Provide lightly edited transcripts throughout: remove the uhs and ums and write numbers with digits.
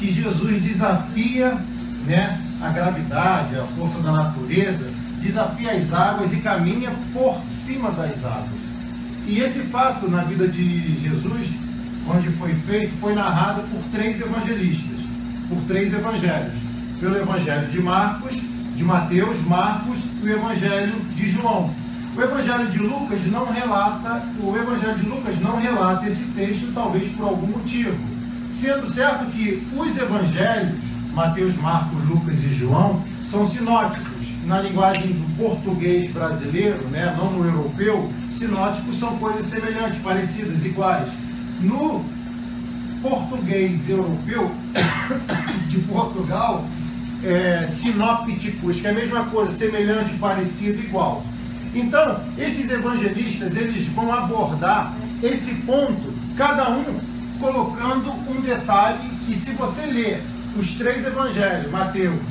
que Jesus desafia, né, a gravidade, a força da natureza, desafia as águas e caminha por cima das águas. E esse fato na vida de Jesus, onde foi feito, foi narrado por 3 evangelistas, por 3 evangelhos. Pelo evangelho de Marcos, de Mateus, Marcos e o evangelho de João. O evangelho de Lucas não relata esse texto, talvez por algum motivo. Sendo certo que os evangelhos, Mateus, Marcos, Lucas e João, são sinóticos. Na linguagem do português brasileiro, né, não no europeu, sinóticos são coisas semelhantes, parecidas, iguais. No português europeu de Portugal, sinópticos, que é a mesma coisa, semelhante, parecido, igual. Então, esses evangelistas, eles vão abordar esse ponto, cada um colocando um detalhe que, se você ler os 3 evangelhos, Mateus,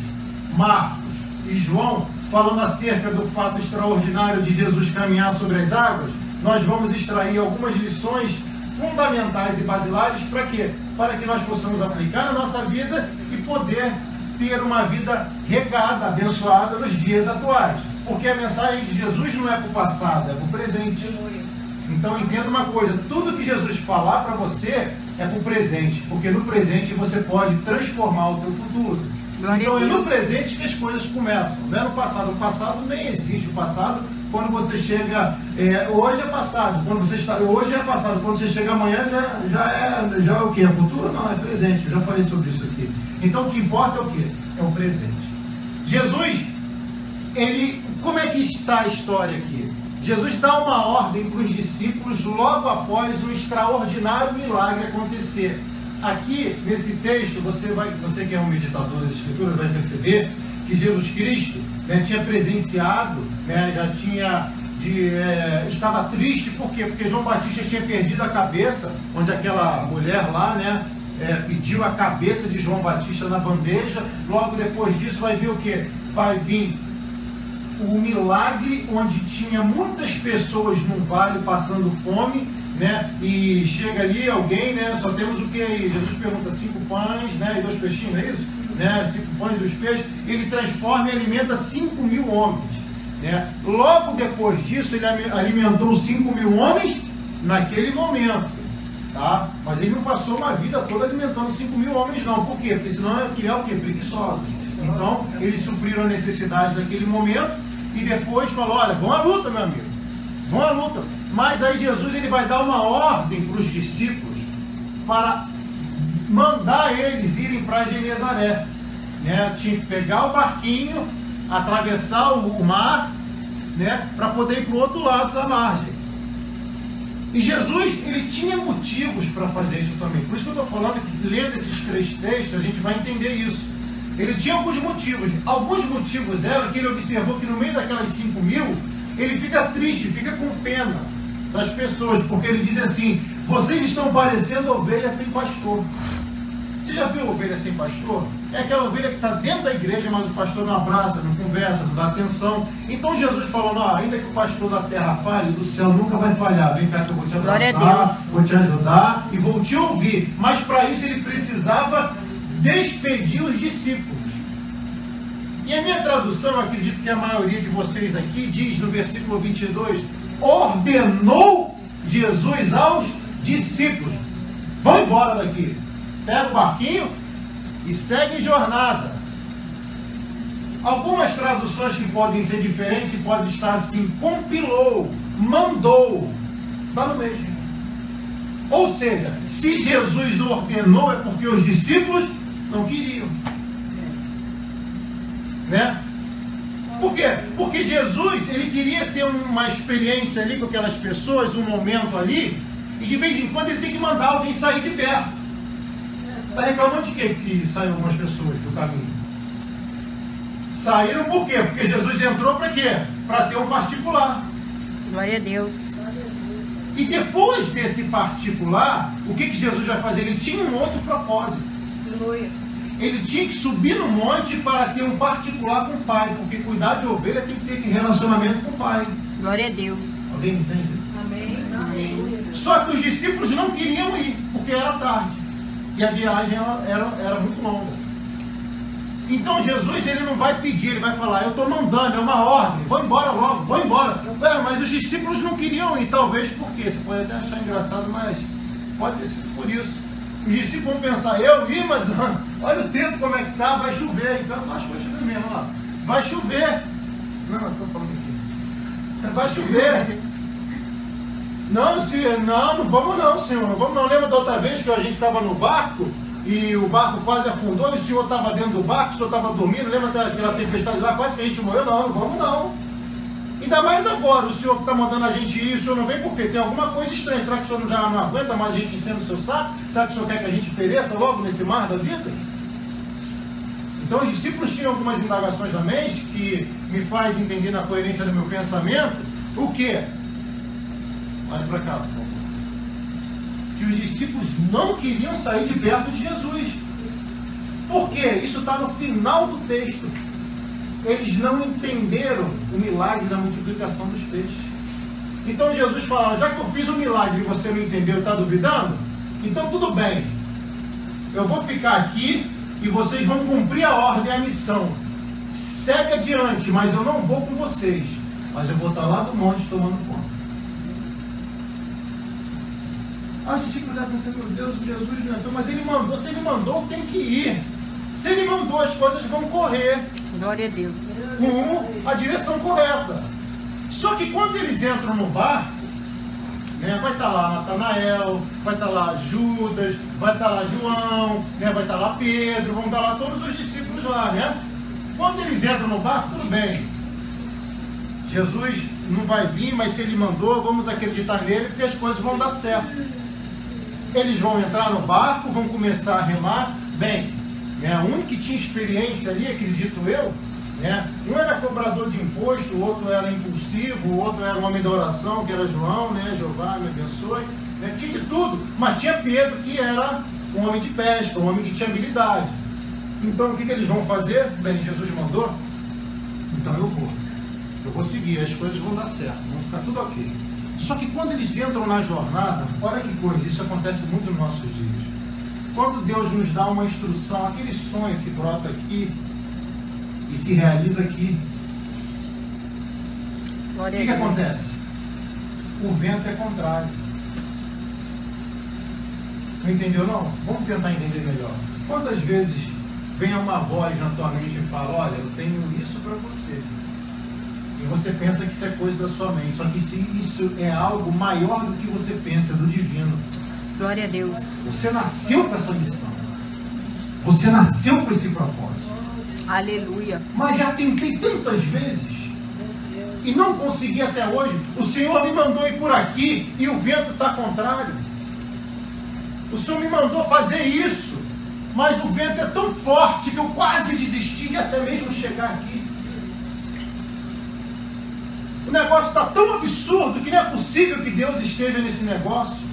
Marcos e João, falando acerca do fato extraordinário de Jesus caminhar sobre as águas, nós vamos extrair algumas lições fundamentais e basilares para quê? Para que nós possamos aplicar na nossa vida e poder ter uma vida regada, abençoada nos dias atuais. Porque a mensagem de Jesus não é para o passado, é para o presente. Então entenda uma coisa, tudo que Jesus falar para você é para o presente, porque no presente você pode transformar o teu futuro. Então é no presente que as coisas começam, não é no passado. O passado nem existe. O passado, quando você chega, hoje é passado. Quando você está, hoje é passado. Quando você chega amanhã, já é o que? É futuro? Não, é presente. Eu já falei sobre isso aqui. Então o que importa é o que? É o presente. Jesus, como é que está a história aqui? Jesus dá uma ordem para os discípulos logo após um extraordinário milagre acontecer. Aqui, nesse texto, você que é um meditador das Escrituras vai perceber que Jesus Cristo, né, tinha presenciado, né, estava triste, por quê? Porque João Batista tinha perdido a cabeça, onde aquela mulher lá, né, pediu a cabeça de João Batista na bandeja. Logo depois disso vai vir o quê? Vai vir o milagre onde tinha muitas pessoas num vale passando fome, né? E chega ali alguém, né? Só temos o que aí? Jesus pergunta: 5 pães, né? E 2 peixinhos, não é isso? Né? 5 pães e 2 peixes. Ele transforma e alimenta 5.000 homens, né? Logo depois disso, ele alimentou 5.000 homens naquele momento, tá? Mas ele não passou uma vida toda alimentando 5.000 homens, não. Por quê? Porque senão ele criar o quê? Preguiçosos. Então, eles supriram a necessidade daquele momento e depois falou: olha, vão à luta, meu amigo, vão à luta. Mas aí Jesus, ele vai dar uma ordem para os discípulos para mandar eles irem para Genezaré, né? Tinha que pegar o barquinho, atravessar o mar, né? Para poder ir para o outro lado da margem. E Jesus, ele tinha motivos para fazer isso também. Por isso que eu estou falando que, lendo esses 3 textos, a gente vai entender isso. Ele tinha alguns motivos. Alguns motivos eram que ele observou que no meio daquelas 5.000, ele fica triste, fica com pena das pessoas, porque ele diz assim: vocês estão parecendo ovelha sem pastor. Você já viu ovelha sem pastor? É aquela ovelha que está dentro da igreja, mas o pastor não abraça, não conversa, não dá atenção. Então Jesus falou: não, ainda que o pastor da terra falhe, do céu nunca vai falhar. Vem cá que eu vou te abraçar, vou te ajudar e vou te ouvir. Mas para isso ele precisava despedir os discípulos. E a minha tradução, acredito que a maioria de vocês aqui, diz no versículo 22, ordenou Jesus aos discípulos: vão embora daqui, pega o barquinho e segue jornada. Algumas traduções que podem ser diferentes podem estar assim: compilou, mandou, está no mesmo. Ou seja, se Jesus ordenou é porque os discípulos não queriam, né? Por quê? Porque Jesus, ele queria ter uma experiência ali com aquelas pessoas, um momento ali, e de vez em quando ele tem que mandar alguém sair de perto. Está reclamando de quê que saíram algumas pessoas do caminho? Saíram por quê? Porque Jesus entrou para quê? Para ter um particular. Glória a Deus. E depois desse particular, o que Jesus vai fazer? Ele tinha um outro propósito. Ele tinha que subir no monte para ter um particular com o Pai, porque cuidar de ovelha tem que ter relacionamento com o Pai. Glória a Deus. Alguém entende? Amém. Amém. Só que os discípulos não queriam ir, porque era tarde. E a viagem era muito longa. Então Jesus, ele não vai pedir, ele vai falar, eu estou mandando, é uma ordem, vou embora logo, vou embora. Mas os discípulos não queriam ir, talvez por quê? Você pode até achar engraçado, mas pode ter sido por isso. Os discípulos vão pensar, eu ir, mas olha o tempo como é que está, vai chover. Então eu acho que vai chover mesmo, ó. Vai chover. Não, eu estou falando aqui. Vai chover. Não vamos não, senhor, não vamos não. Lembra da outra vez que a gente estava no barco e o barco quase afundou e o senhor estava dentro do barco, o senhor estava dormindo, lembra daquela tempestade lá, quase que a gente morreu? Não vamos não. Ainda mais agora, o senhor que está mandando a gente ir, o senhor não vem porque tem alguma coisa estranha. Será que o senhor já não aguenta mais a gente enchendo o seu saco? Será que o senhor quer que a gente pereça logo nesse mar da vida? Então os discípulos tinham algumas indagações na mente que me faz entender na coerência do meu pensamento. O quê? Olha para cá, por favor. Que os discípulos não queriam sair de perto de Jesus. Por quê? Isso está no final do texto. Eles não entenderam o milagre da multiplicação dos peixes. Então Jesus fala, já que eu fiz o milagre e você não entendeu e está duvidando, então tudo bem. Eu vou ficar aqui e vocês vão cumprir a ordem, a missão. Segue adiante, mas eu não vou com vocês. Mas eu vou estar lá no monte tomando conta. Os discípulos já pensam, meu Deus, Jesus não entrou, mas ele mandou, se ele mandou, tem que ir. Se ele mandou, as coisas vão correr. Glória a Deus. Rumo à direção correta. Só que quando eles entram no barco, né, vai estar lá Natanael, vai estar lá Judas, vai estar lá João, né, vai estar lá Pedro, vão estar lá todos os discípulos lá, né? Quando eles entram no barco, tudo bem. Jesus não vai vir, mas se ele mandou, vamos acreditar nele, porque as coisas vão dar certo. Eles vão entrar no barco, vão começar a remar. Bem, né, um que tinha experiência ali, acredito eu, né, um era cobrador de imposto, o outro era impulsivo, o outro era um homem da oração, que era João, né, Jeová me abençoe, né, tinha de tudo, mas tinha Pedro, que era um homem de pesca, um homem que tinha habilidade. Então o que eles vão fazer? Bem, Jesus mandou, então eu vou seguir, as coisas vão dar certo, vão ficar tudo ok. Só que quando eles entram na jornada, olha que coisa, isso acontece muito nos nossos dias. Quando Deus nos dá uma instrução, aquele sonho que brota aqui e se realiza aqui, o que acontece? O vento é contrário. Não entendeu não? Vamos tentar entender melhor. Quantas vezes vem uma voz na tua mente e fala, olha, eu tenho isso para você. E você pensa que isso é coisa da sua mente. Só que isso é algo maior do que você pensa, do divino. Glória a Deus. Você nasceu para essa missão. Você nasceu para esse propósito. Aleluia. Mas já tentei tantas vezes e não consegui até hoje. O Senhor me mandou ir por aqui e o vento está contrário. O Senhor me mandou fazer isso, mas o vento é tão forte que eu quase desisti de até mesmo chegar aqui. O negócio está tão absurdo que não é possível que Deus esteja nesse negócio.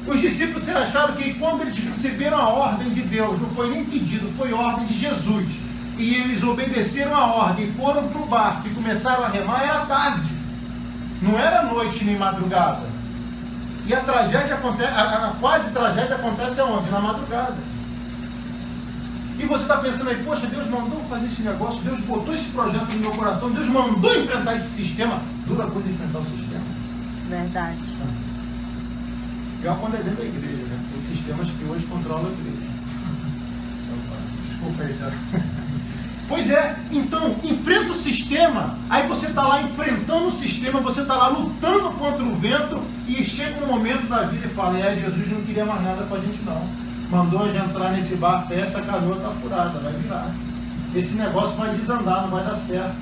Os discípulos se acharam que quando eles receberam a ordem de Deus, não foi nem pedido, foi ordem de Jesus, e eles obedeceram a ordem, foram para o barco e começaram a remar, era tarde, não era noite nem madrugada. E a tragédia acontece, a quase tragédia acontece aonde? Na madrugada. E você está pensando aí, poxa, Deus mandou fazer esse negócio, Deus botou esse projeto no meu coração, Deus mandou enfrentar esse sistema. Dura coisa enfrentar o sistema. Verdade. Pior quando é dentro da igreja, né? Tem sistemas que hoje controlam a igreja. Desculpa aí, Sérgio. Pois é, então, enfrenta o sistema, aí você está lá enfrentando o sistema, você está lá lutando contra o vento, e chega um momento da vida e fala, Jesus não queria mais nada com a gente não. Mandou a gente entrar nesse barco, essa canoa está furada, vai virar. Esse negócio vai desandar, não vai dar certo.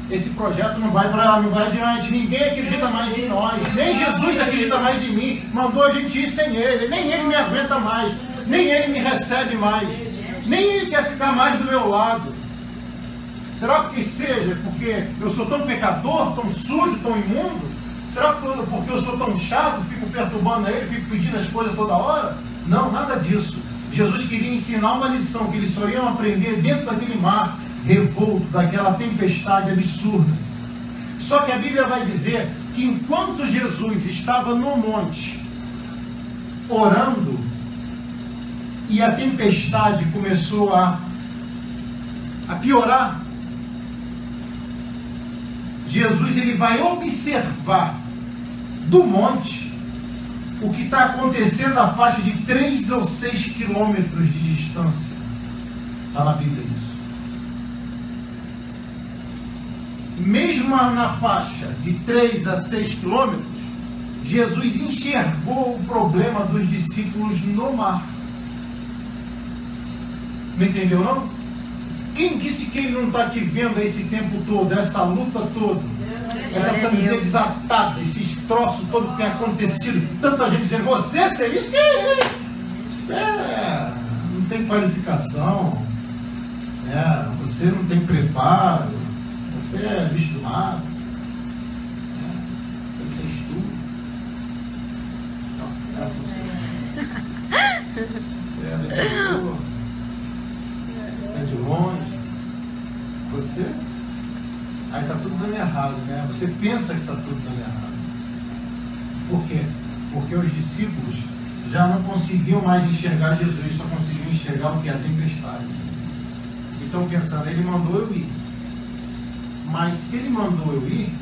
Esse projeto não vai adiante, ninguém acredita mais em nós, nem Jesus acredita mais em mim, mandou a gente ir sem ele, nem ele me aguenta mais, nem ele me recebe mais, nem ele quer ficar mais do meu lado. Será que seja porque eu sou tão pecador, tão sujo, tão imundo? Será que porque eu sou tão chato, fico perturbando ele, fico pedindo as coisas toda hora? Não, nada disso. Jesus queria ensinar uma lição que eles só iam aprender dentro daquele mar revolto, daquela tempestade absurda. Só que a Bíblia vai dizer que enquanto Jesus estava no monte orando, e a tempestade começou a piorar, Jesus ele vai observar do monte o que está acontecendo a faixa de 3 ou 6 quilômetros de distância. Está na Bíblia isso. Mesmo na faixa de 3 a 6 quilômetros, Jesus enxergou o problema dos discípulos no mar. Não entendeu não? Quem disse que ele não está te vendo esse tempo todo, essa luta toda, essa sangue desatada, esses troços todos que tem acontecido, tanta gente dizendo, você seria isso, você não tem qualificação, você não tem preparo, você é bicho do mato, tem que ter estudo. Você é leitor, você é de longe, você... Aí está tudo dando errado, né? Você pensa que está tudo dando errado. Por quê? Porque os discípulos já não conseguiam mais enxergar Jesus, só conseguiam enxergar o que é a tempestade. Então pensando, ele mandou eu ir. Mas se ele mandou eu ir,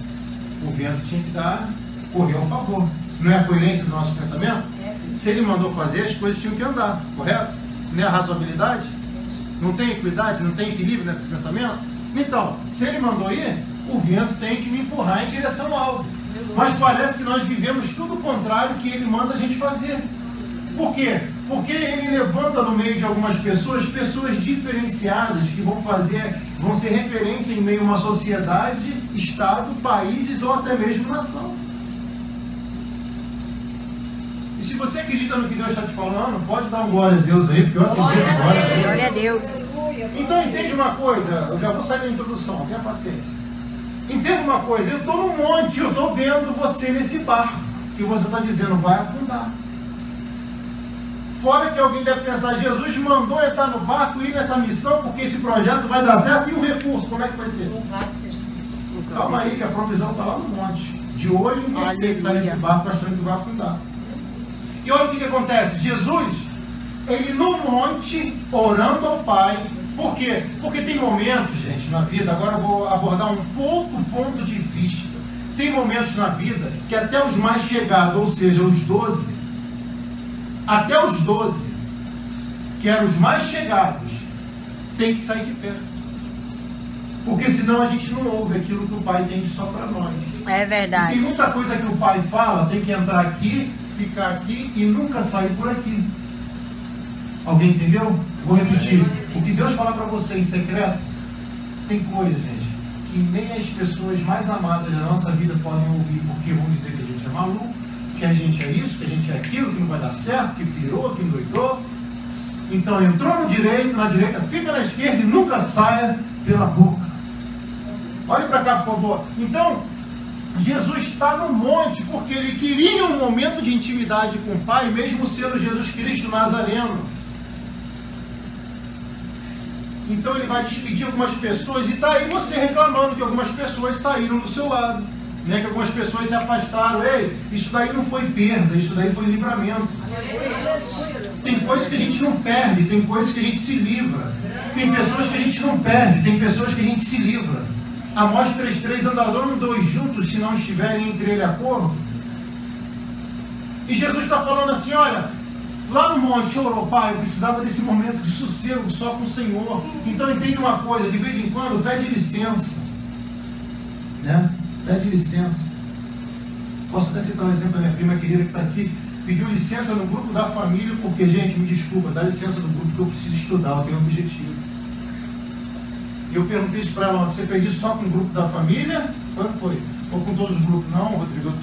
o vento tinha que correr ao favor. Não é a coerência do nosso pensamento? Se ele mandou fazer, as coisas tinham que andar, correto? Não é a razoabilidade? Não tem equidade? Não tem equilíbrio nesse pensamento? Então, se ele mandou ir, o vento tem que me empurrar em direção ao alvo. Mas parece que nós vivemos tudo o contrário que ele manda a gente fazer. Por quê? Porque ele levanta no meio de algumas pessoas diferenciadas que vão ser referência em meio a uma sociedade, estado, países ou até mesmo nação. E se você acredita no que Deus está te falando, pode dar um glória a Deus aí, porque eu acredito. Glória a Deus. Então entende uma coisa, eu já vou sair da introdução, tenha paciência. Entenda uma coisa, eu estou no monte, eu estou vendo você nesse barco, que você está dizendo vai afundar. Fora que alguém deve pensar, Jesus mandou eu estar no barco e ir nessa missão, porque esse projeto vai dar certo, e o recurso, como é que vai ser? Calma aí, que a provisão está lá no monte, de olho em você que está nesse barco achando que vai afundar. E olha o que acontece, Jesus, ele no monte, orando ao Pai. Por quê? Porque tem momentos, gente, na vida, agora eu vou abordar um outro ponto de vista. Tem momentos na vida que até os mais chegados, ou seja, os 12, até os 12, que eram os mais chegados, tem que sair de perto. Porque senão a gente não ouve aquilo que o Pai tem só para nós. É verdade. E tem muita coisa que o Pai fala, tem que entrar aqui, ficar aqui e nunca sair por aqui. Alguém entendeu? Vou repetir. O que Deus fala para você em secreto, tem coisa, gente, que nem as pessoas mais amadas da nossa vida podem ouvir, porque vão dizer que a gente é maluco, que a gente é isso, que a gente é aquilo, que não vai dar certo, que pirou, que endoidou. Então entrou no direito, na direita, fica na esquerda e nunca saia pela boca. Olhe para cá, por favor. Então, Jesus está no monte porque ele queria um momento de intimidade com o Pai, mesmo sendo Jesus Cristo Nazareno. Então ele vai despedir algumas pessoas e está aí você reclamando que algumas pessoas saíram do seu lado, né? Que algumas pessoas se afastaram. Ei, isso daí não foi perda, isso daí foi livramento. Tem coisas que a gente não perde, tem coisas que a gente se livra. Tem pessoas que a gente não perde, tem pessoas que a gente se livra. Amós 3,3, andarão dois juntos se não estiverem entre ele acordo. E Jesus está falando assim, olha, lá no monte orou, Pai, eu precisava desse momento de sossego só com o Senhor. Então entende uma coisa, de vez em quando pede licença, né? Pede licença. Posso até citar um exemplo da minha prima querida que está aqui, pediu licença no grupo da família, porque, gente, me desculpa, dá licença no grupo que eu preciso estudar, eu tenho um objetivo. E eu perguntei isso para ela, você fez isso só com o grupo da família? Foi? Ou com todos os grupos? Não, Rodrigo,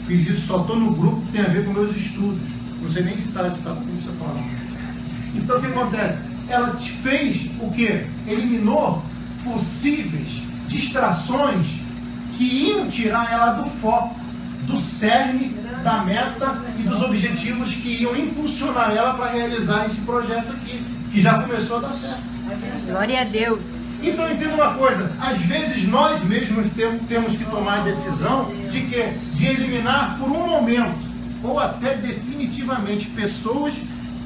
fiz isso, só estou no grupo que tem a ver com meus estudos. Não sei nem citar, com você falar. Então o que acontece? Ela fez o quê? Eliminou possíveis distrações que iam tirar ela do foco, do cerne, da meta e dos objetivos que iam impulsionar ela para realizar esse projeto aqui, que já começou a dar certo. Glória a Deus. Então entenda uma coisa, às vezes nós mesmos temos que tomar a decisão de quê? De eliminar por um momento, ou até definitivamente, pessoas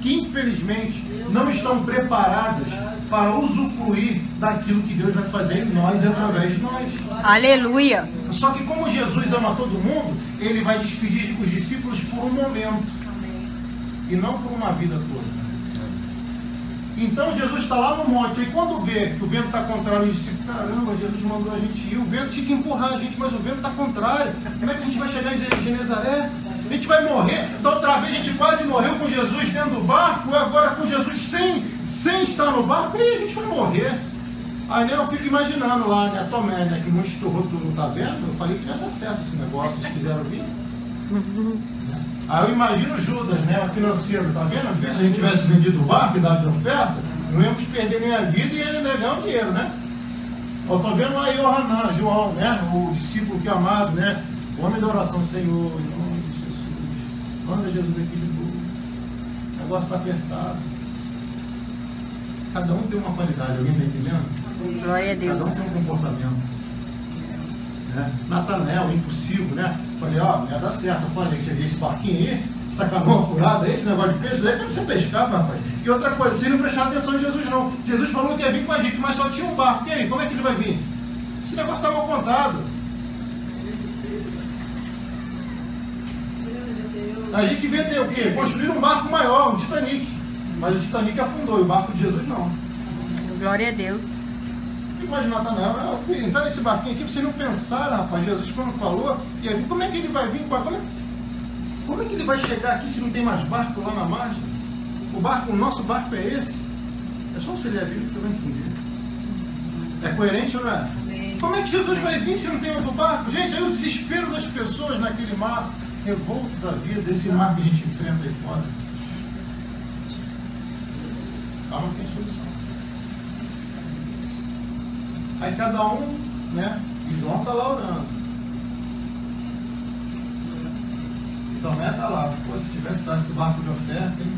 que infelizmente não estão preparadas para usufruir daquilo que Deus vai fazer em nós e através de nós. Aleluia. Só que como Jesus ama todo mundo, ele vai despedir os discípulos por um momento e não por uma vida toda. Então Jesus está lá no monte, e quando vê que o vento está contrário, os discípulos, caramba, Jesus mandou a gente ir, o vento tinha que empurrar a gente, mas o vento está contrário. Como é que a gente vai chegar em Genezaré? A gente vai morrer. Da outra vez a gente quase morreu com Jesus dentro do barco, agora com Jesus sem estar no barco, e a gente vai morrer. Aí né, eu fico imaginando lá, né, Tomé, né, que muito estourou, tu não está vendo? Eu falei que ia dar certo esse negócio, vocês quiseram vir. Aí eu imagino Judas, né, o financeiro, tá vendo? Às vezes se a gente tivesse vendido o barco e dado de oferta, não íamos perder nem a vida e ele negar o dinheiro, né? Eu tô vendo aí o Hanan, João, né, o discípulo que é amado, né, o homem da oração, Senhor, em nome de Jesus, manda Jesus aqui de novo, o negócio está apertado. Cada um tem uma qualidade, alguém está entendendo? Glória a Deus. Cada um tem um comportamento. Né? Natanael, impossível, né? Falei, ó, ia dar certo. Eu falei que cheguei esse barquinho aí, essa canoa furada aí, esse negócio de peixe aí, como você pescava, rapaz? E outra coisa, vocês não prestaram atenção em Jesus, não. Jesus falou que ia vir com a gente, mas só tinha um barco. E aí, como é que ele vai vir? Esse negócio está mal contado. A gente devia ter o quê? Construir um barco maior, um Titanic. Mas o Titanic afundou, e o barco de Jesus não. Glória a Deus. Imagina, Natanael, entrar nesse barquinho aqui, vocês não pensaram, rapaz, Jesus quando falou, e aí, como é que ele vai vir? Como é que ele vai chegar aqui se não tem mais barco lá na margem? O nosso barco é esse? É só você ler a Bíblia que você vai entender. É coerente ou não é? Como é que Jesus vai vir se não tem outro barco? Gente, aí o desespero das pessoas naquele mar, revolto da vida, desse mar que a gente enfrenta aí fora. Calma que tem solução. Aí cada um, né? E João está lá orando. E Tomé está lá. Pô, se tivesse dado esse barco de oferta, hein?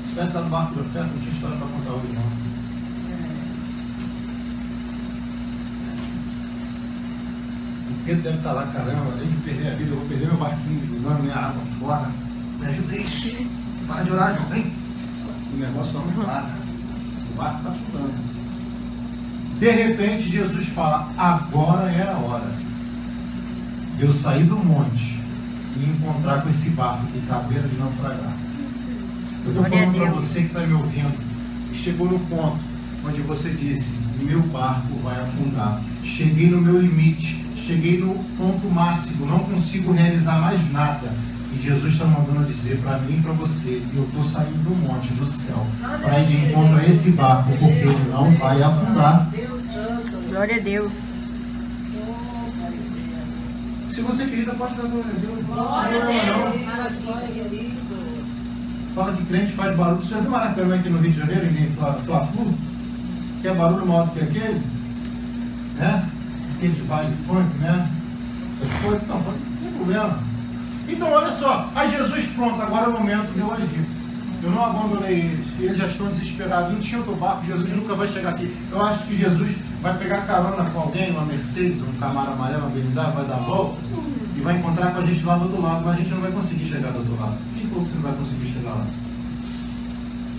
Se tivesse dado barco de oferta, não tinha história para contar hoje, não. O Pedro deve estar lá, caramba, além de perder a vida, eu vou perder meu barquinho, jogando minha água fora. Me ajuda aí, para de orar, João, vem. O negócio não para. O barco está afundando. De repente, Jesus fala, agora é a hora de eu sair do monte e encontrar com esse barco que está à beira de naufragar. Eu estou falando para você que está me ouvindo, e chegou no ponto onde você disse, meu barco vai afundar. Cheguei no meu limite, cheguei no ponto máximo, não consigo realizar mais nada. E Jesus está mandando dizer para mim e para você, eu estou saindo do monte, do céu, para ir de encontro a esse barco, porque ele não vai afundar. Glória a Deus. Se você é querida, pode dar glória a Deus. Glória a Deus. Fala que crente faz barulho. Você já viu Maracanã aqui no Rio de Janeiro, em Fla-Flu? Que é barulho maior do que aquele? Né? Aquele de baile funk, né? Essas coisas, não tem problema. Então, olha só, a Jesus, pronto, agora é o momento de eu agir. Eu não abandonei eles já estão desesperados, não tinha outro barco, Jesus nunca vai chegar aqui. Eu acho que Jesus vai pegar carona com alguém, uma Mercedes, um Camaro amarelo, uma BMW, vai dar a volta e vai encontrar com a gente lá do outro lado, mas a gente não vai conseguir chegar do outro lado. Quem falou que você não vai conseguir chegar lá?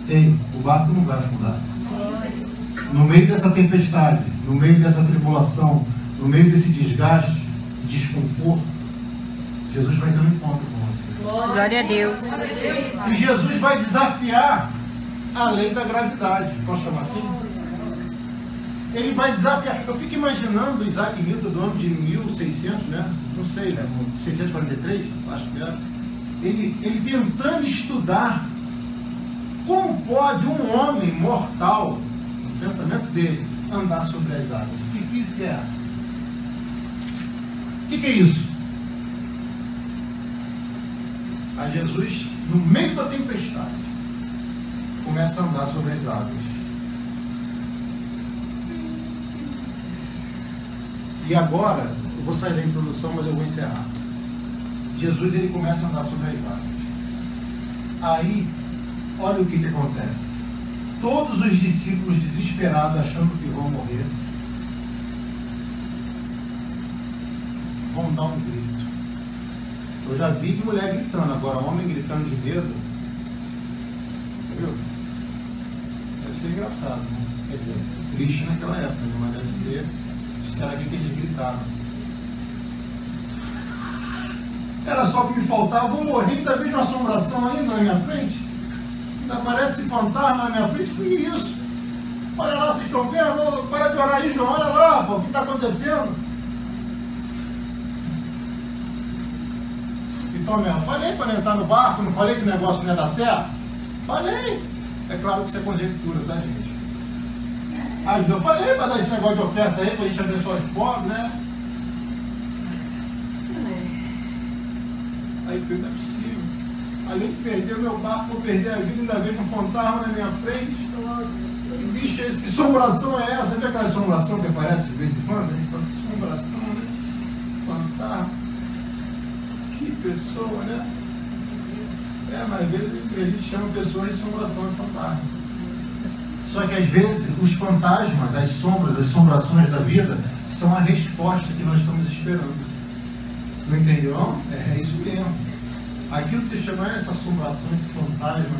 Ei, o barco não vai afundar. No meio dessa tempestade, no meio dessa tribulação, no meio desse desgaste, desconforto, Jesus vai dar um encontro com você. Glória a Deus. E Jesus vai desafiar a lei da gravidade. Posso chamar assim? Ele vai desafiar. Eu fico imaginando Isaac Newton do ano de 1600, né? Não sei, né? 643, acho que era. Ele tentando estudar como pode um homem mortal, no pensamento dele, andar sobre as águas. Que física é essa? O que é isso? A Jesus, no meio da tempestade, começa a andar sobre as águas. E agora, eu vou sair da introdução, mas eu vou encerrar. Jesus, ele começa a andar sobre as águas. Aí, olha o que acontece. Todos os discípulos desesperados, achando que vão morrer, vão dar um grito. Eu já vi mulher gritando, agora homem gritando de medo, viu? Deve ser engraçado, né? Quer dizer, triste naquela época, né? Mas deve ser. Será que eles gritavam? Era só que me faltava, vou morrer, ainda vejo uma assombração ainda na minha frente. Ainda aparece fantasma na minha frente. Que isso? Olha lá, vocês estão vendo? Para de orar aí, João. Olha lá, pô, o que está acontecendo? Então, eu falei para não entrar no barco, não falei que o negócio não ia dar certo? Falei. É claro que isso é conjectura, tá, gente? Aí eu falei para dar esse negócio de oferta aí, para a gente abençoar os pobres, né? Aí Pedro, não é possível. Além de perder o meu barco, vou perder a vida, ainda vejo um fantasma na minha frente. Que bicho é esse? Que assombração é essa? Vê aquela assombração que aparece de vez em quando? A gente fala, que assombração, né? Fantasma. Que pessoa, né? Mas às vezes a gente chama pessoas de assombração de fantasma. Só que às vezes os fantasmas, as sombras, as assombrações da vida são a resposta que nós estamos esperando. Não entendeu? Não? É isso mesmo. Aquilo que você chama essa assombração, esse fantasma,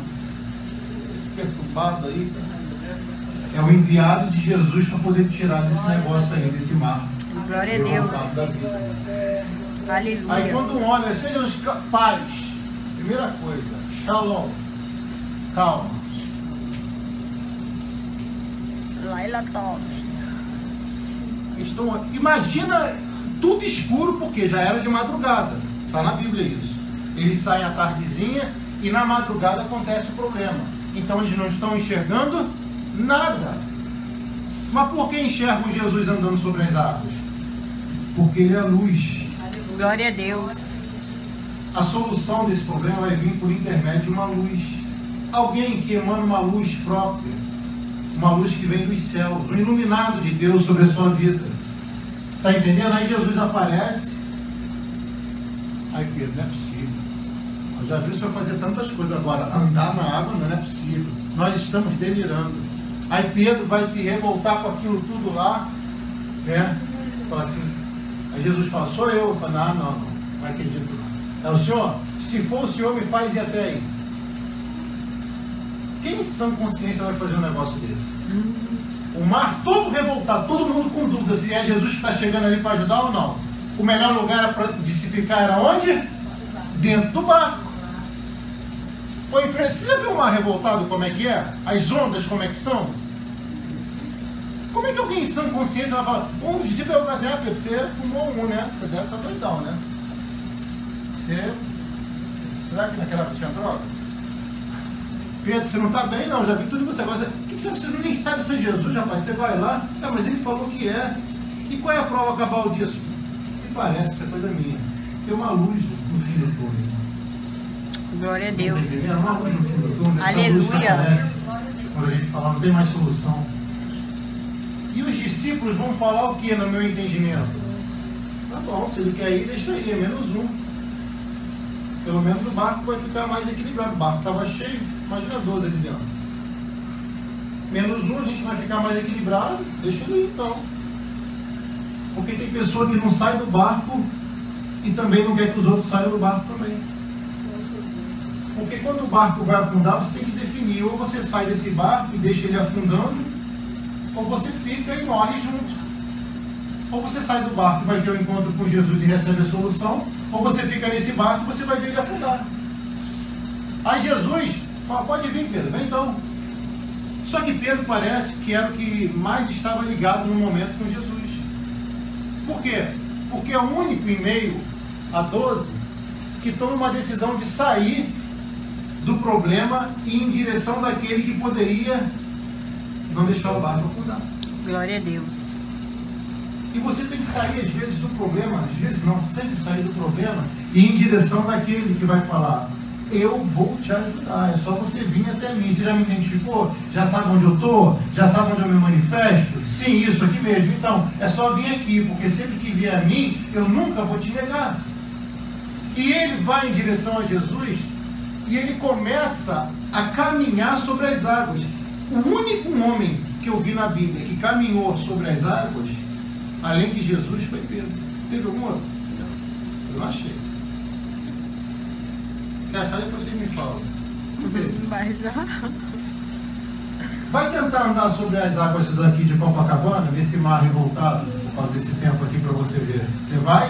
esse perturbado aí, é o enviado de Jesus para poder tirar desse negócio aí, desse mar. Glória a Deus. Aleluia. Aí quando um olha, seja os pais, primeira coisa, shalom, calma. Laila top. Imagina tudo escuro, porque já era de madrugada. Está na Bíblia isso. Eles saem à tardezinha e na madrugada acontece o problema. Então eles não estão enxergando nada. Mas por que enxergam Jesus andando sobre as águas? Porque ele é a luz. Glória a Deus. A solução desse problema vai vir por intermédio de uma luz. Alguém que emana uma luz própria. Uma luz que vem dos céus. Um iluminado de Deus sobre a sua vida. Está entendendo? Aí Jesus aparece. Aí Pedro, não é possível. Eu já vi o senhor fazer tantas coisas agora. Andar na água não é possível. Nós estamos delirando. Aí Pedro vai se revoltar com aquilo tudo lá. Né? Fala assim. Aí Jesus fala, sou eu. Eu falo, não acredito não. É o senhor? Se for o senhor, me faz ir até aí. Quem em sã consciência vai fazer um negócio desse? O mar todo revoltado, todo mundo com dúvida se é Jesus que está chegando ali para ajudar ou não. O melhor lugar de se ficar era onde? Dentro do barco. Você já viu o mar revoltado como é que é? As ondas como é que são? Como é que alguém em sã consciência vai falar? Um discípulo vai dizer, Pedro, você fumou né? Você deve estar doidão, né? Será que naquela época tinha droga? Pedro, você não está bem? Não, já vi tudo que você gosta. O que você precisa? Nem sabe se é Jesus, rapaz. Você vai lá, mas ele falou que é. E qual é a prova cabal disso? Me parece, isso é coisa minha. Tem uma luz no fim do túnel. Glória a Deus. Uma luz no fim do túnel. Aleluia. Quando a gente fala, não tem mais solução. E os discípulos vão falar o que no meu entendimento? Tá bom, se ele quer ir, deixa aí, é menos um. Pelo menos o barco vai ficar mais equilibrado. O barco estava cheio, imagina 12 ali dentro. Menos um, a gente vai ficar mais equilibrado, deixa ele ir então. Porque tem pessoa que não sai do barco e também não quer que os outros saiam do barco também. Porque quando o barco vai afundar, você tem que definir, ou você sai desse barco e deixa ele afundando, ou você fica e morre junto. Ou você sai do barco e vai ter um encontro com Jesus e recebe a solução, ou você fica nesse barco e você vai ver ele afundar. Aí Jesus fala, pode vir Pedro, vem então. Só que Pedro parece que era o que mais estava ligado no momento com Jesus. Por quê? Porque é o único em meio a 12 que toma uma decisão de sair do problema e ir em direção daquele que poderia não deixar o barco afundar. Glória a Deus. E você tem que sair às vezes do problema, às vezes não, sempre sair do problema e ir em direção daquele que vai falar, eu vou te ajudar, é só você vir até mim. Você já me identificou? Já sabe onde eu estou? Já sabe onde eu me manifesto? Sim, isso aqui mesmo. Então, é só vir aqui, porque sempre que vier a mim, eu nunca vou te negar. E ele vai em direção a Jesus e ele começa a caminhar sobre as águas. O único homem que eu vi na Bíblia que caminhou sobre as águas, além de Jesus, foi Pedro. Teve algum outro? Eu não achei. Se achar, depois vocês me falam. Vai já. Vai tentar andar sobre as águas aqui de Copacabana, nesse mar revoltado, por causa desse tempo aqui para você ver. Você vai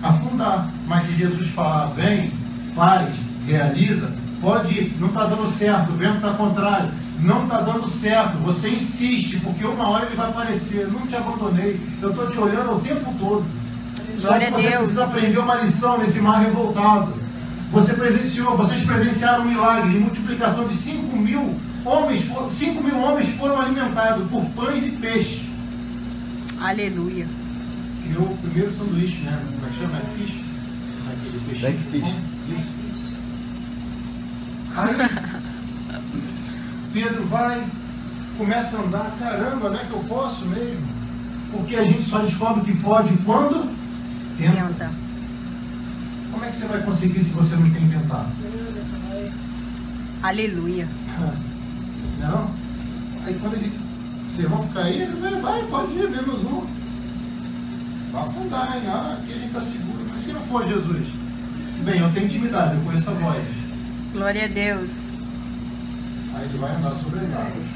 afundar. Mas se Jesus falar, vem, faz, realiza, pode ir. Não está dando certo, o vento está contrário. Não está dando certo. Você insiste, porque uma hora ele vai aparecer. Eu não te abandonei. Eu estou te olhando o tempo todo. Só que você precisa aprender uma lição nesse mar revoltado. Vocês presenciaram um milagre de multiplicação de 5 mil homens. 5 mil homens foram alimentados por pães e peixe. Aleluia. Criou o primeiro sanduíche, né? Como é que chama? Fish? Aquele peixinho. Fish. Isso. Aí, Pedro vai, começa a andar. Caramba, não é que eu posso mesmo? Porque a gente só descobre que pode quando tenta. Como é que você vai conseguir se você não tem tentado? Aleluia. Não? Aí quando vocês vão ficar aí, ele vai, pode ir, menos um. Vai afundar, hein? Aqui a gente está seguro. Mas se não for Jesus? Bem, eu tenho intimidade, eu conheço a voz. Glória a Deus. Aí ele vai andar sobre as águas.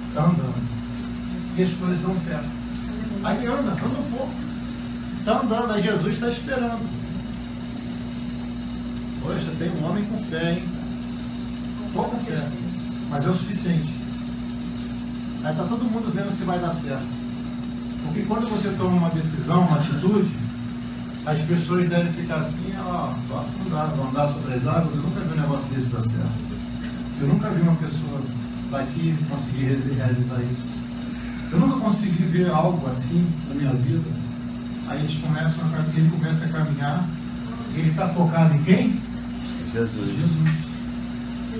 Está andando. E as coisas dão certo. Aí ele anda um pouco. Está andando, aí Jesus está esperando. Poxa, tem um homem com fé, hein? Pouca fé, mas é o suficiente. Aí está todo mundo vendo se vai dar certo. Porque quando você toma uma decisão, uma atitude, as pessoas devem ficar assim, ó, vou afundar, vou andar sobre as águas. Eu nunca vi um negócio desse dar certo. Eu nunca vi uma pessoa daqui conseguir realizar isso. Eu nunca consegui ver algo assim na minha vida. Aí ele começa a caminhar. E ele está focado em quem? Jesus.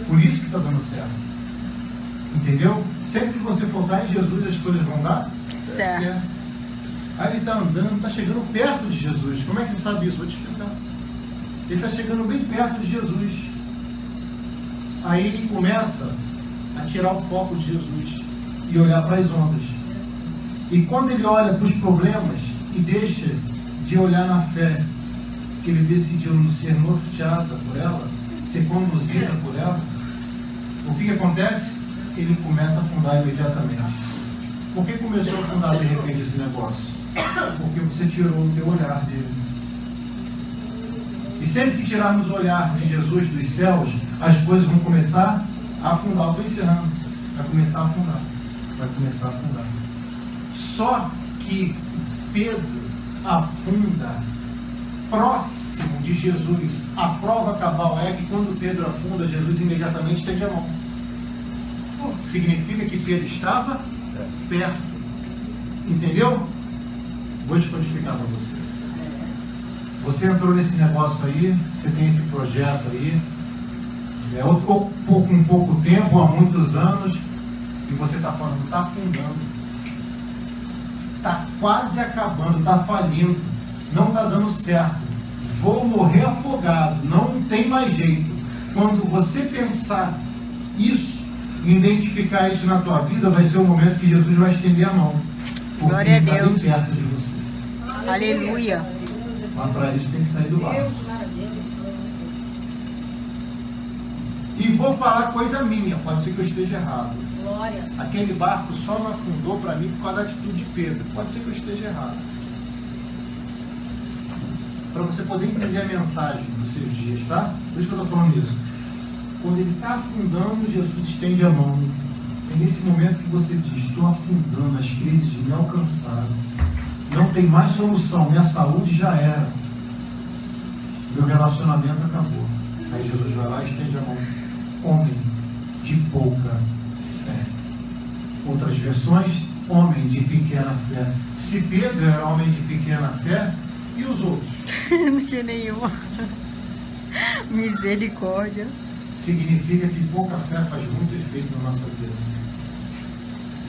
Por isso que está dando certo. Entendeu? Sempre que você focar em Jesus, as coisas vão dar certo. Aí ele está andando, está chegando perto de Jesus. Como é que você sabe isso? Vou te explicar. Ele está chegando bem perto de Jesus. Aí ele começa a tirar o foco de Jesus e olhar para as ondas. E quando ele olha para os problemas e deixa de olhar na fé, que ele decidiu não ser norteada por ela, ser conduzida por ela, o que acontece? Ele começa a afundar imediatamente. Por que começou a afundar de repente esse negócio? Porque você tirou o teu olhar dele. E sempre que tirarmos o olhar de Jesus dos céus, as coisas vão começar a afundar. Eu estou encerrando. Vai começar a afundar. Vai começar a afundar. Só que Pedro afunda próximo de Jesus. A prova cabal é que quando Pedro afunda, Jesus imediatamente estende a mão. Significa que Pedro estava perto. Entendeu? Vou te codificar para você. Você entrou nesse negócio aí, você tem esse projeto aí, com pouco tempo, há muitos anos, e você está falando, está afundando, está quase acabando, está falindo, não está dando certo, vou morrer afogado, não tem mais jeito. Quando você pensar isso, identificar isso na tua vida, vai ser o momento que Jesus vai estender a mão, porque Glória ele está bem Deus. perto de você. Aleluia. Mas para isso tem que sair do barco. E vou falar coisa minha, pode ser que eu esteja errado. Glórias. Aquele barco só não afundou para mim por causa da atitude de Pedro. Pode ser que eu esteja errado. Para você poder entender a mensagem dos seus dias, tá? Por isso que eu estou falando isso. Quando ele está afundando, Jesus estende a mão. É nesse momento que você diz, estou afundando, as crises me alcançaram. Não tem mais solução, minha saúde já era. Meu relacionamento acabou. Aí Jesus vai lá e estende a mão. Homem de pouca fé. Outras versões, homem de pequena fé. Se Pedro era homem de pequena fé, e os outros? Não tinha nenhuma. Misericórdia. Significa que pouca fé faz muito efeito na nossa vida.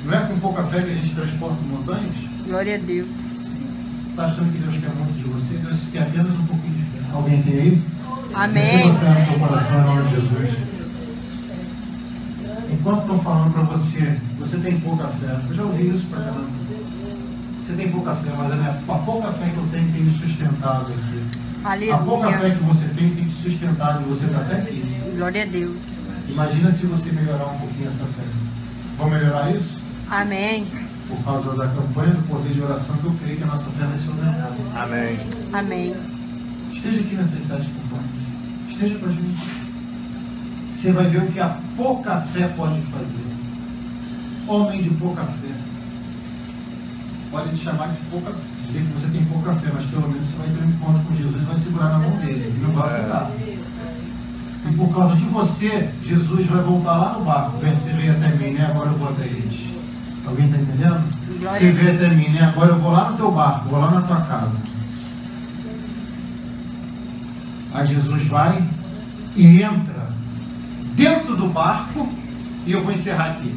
Não é com pouca fé que a gente transporta montanhas? Glória a Deus. Está achando que Deus quer muito de você? Deus quer apenas um pouquinho de fé. Alguém tem aí? Amém. Receba fé no teu coração em nome de Jesus. Enquanto estão falando para você, você tem pouca fé. Eu já ouvi isso para caramba. Você tem pouca fé, mas a pouca fé que eu tenho tem me sustentado aqui. Aleluia. A pouca fé que você tem te sustentado e você está até aqui. Glória a Deus. Imagina se você melhorar um pouquinho essa fé. Vamos melhorar isso? Amém. Por causa da campanha do poder de oração, que eu creio que a nossa fé vai ser aumentada. Amém. Amém. Esteja aqui nessas 7 campanhas. Esteja com a gente. Você vai ver o que a pouca fé pode fazer. Homem de pouca fé. Pode te chamar de pouca, dizer que você tem pouca fé, mas pelo menos você vai ter um encontro com Jesus e vai segurar na mão dele. E não vai afetar. E por causa de você, Jesus vai voltar lá no barco. Vem, você veio até mim, né? Agora eu vou até eles. Alguém está entendendo? Você veio até mim, né? Agora eu vou lá no teu barco, vou lá na tua casa. Aí Jesus vai e entra dentro do barco, e eu vou encerrar aqui.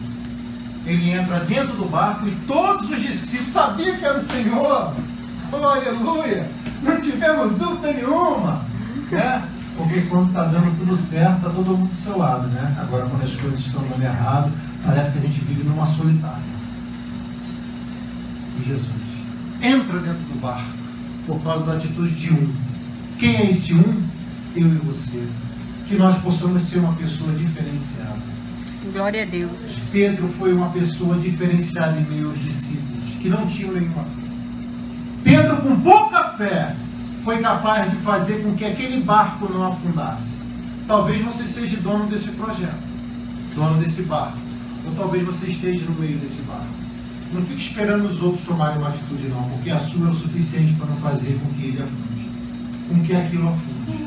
Ele entra dentro do barco e todos os discípulos sabiam que era o Senhor. Oh, aleluia! Não tivemos dúvida nenhuma, né? Porque quando está dando tudo certo, está todo mundo do seu lado, né? Agora, quando as coisas estão dando errado, parece que a gente vive numa solitária. E Jesus entra dentro do barco por causa da atitude de um. Quem é esse um? Eu e você. Que nós possamos ser uma pessoa diferenciada. Glória a Deus. Pedro foi uma pessoa diferenciada em meio aos discípulos, que não tinham nenhuma fé. Pedro, com pouca fé, foi capaz de fazer com que aquele barco não afundasse. Talvez você seja dono desse projeto, dono desse barco. Ou talvez você esteja no meio desse barco. Não fique esperando os outros tomarem uma atitude não, porque a sua é o suficiente para não fazer com que ele afunde, com que aquilo afunde.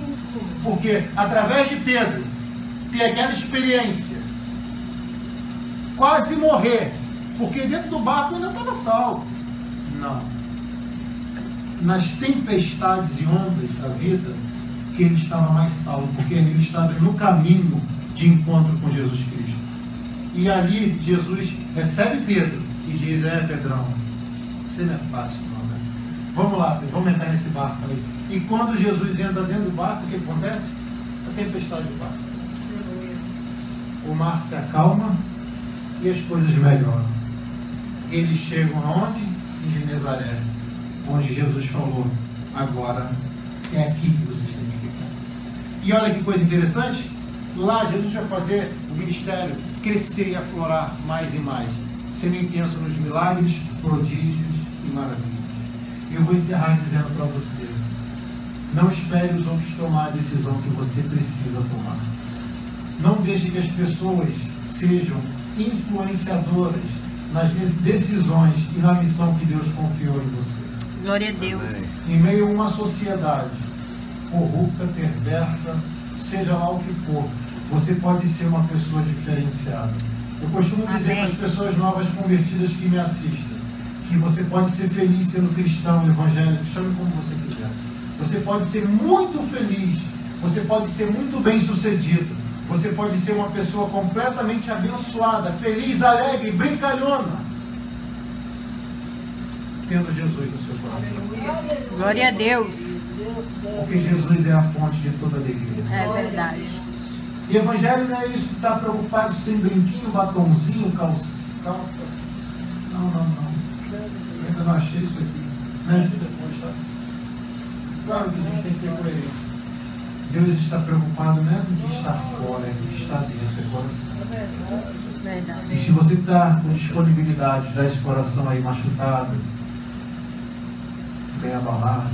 Porque através de Pedro ter aquela experiência, quase morrer, porque dentro do barco ainda estava salvo. Não. Nas tempestades e ondas da vida, que ele estava mais salvo, porque ele estava no caminho de encontro com Jesus Cristo. E ali Jesus recebe Pedro e diz: Pedrão, você não é fácil não, né? Vamos lá, Pedro, vamos entrar nesse barco aí. E quando Jesus entra dentro do barco, o que acontece? A tempestade passa. O mar se acalma e as coisas melhoram. Eles chegam aonde? Em Genezaré, onde Jesus falou: agora é aqui que vocês têm que ficar. E olha que coisa interessante, lá Jesus vai fazer o ministério crescer e aflorar mais e mais, sendo intenso nos milagres, prodígios e maravilhas. Eu vou encerrar dizendo para você: não espere os outros tomar a decisão que você precisa tomar. Não deixe que as pessoas sejam influenciadoras nas decisões e na missão que Deus confiou em você. Glória a Deus. Em meio a uma sociedade corrupta, perversa, seja lá o que for, você pode ser uma pessoa diferenciada. Eu costumo dizer para as pessoas novas convertidas que me assistem, que você pode ser feliz sendo cristão, evangélico, chame como você quiser. Você pode ser muito feliz, você pode ser muito bem sucedido, você pode ser uma pessoa completamente abençoada, feliz, alegre, brincalhona, tendo Jesus no seu coração. Glória a Deus. Porque Jesus é a fonte de toda alegria. É verdade. E evangelho não é isso, estar preocupado se tem brinquinho, batomzinho, calça. Não. Eu ainda não achei isso aqui. Me ajuda depois, tá? Claro que a gente tem que ter coerência. Deus está preocupado não é com o que está fora, é com o que está dentro do coração. Verdade. E se você está com disponibilidade de dar esse coração aí machucado, bem abalado,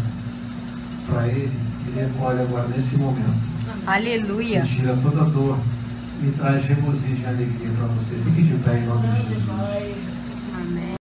para Ele recolhe agora nesse momento. Aleluia. E tira toda a dor e traz regozijo e alegria para você. Fique de pé em nome de Jesus.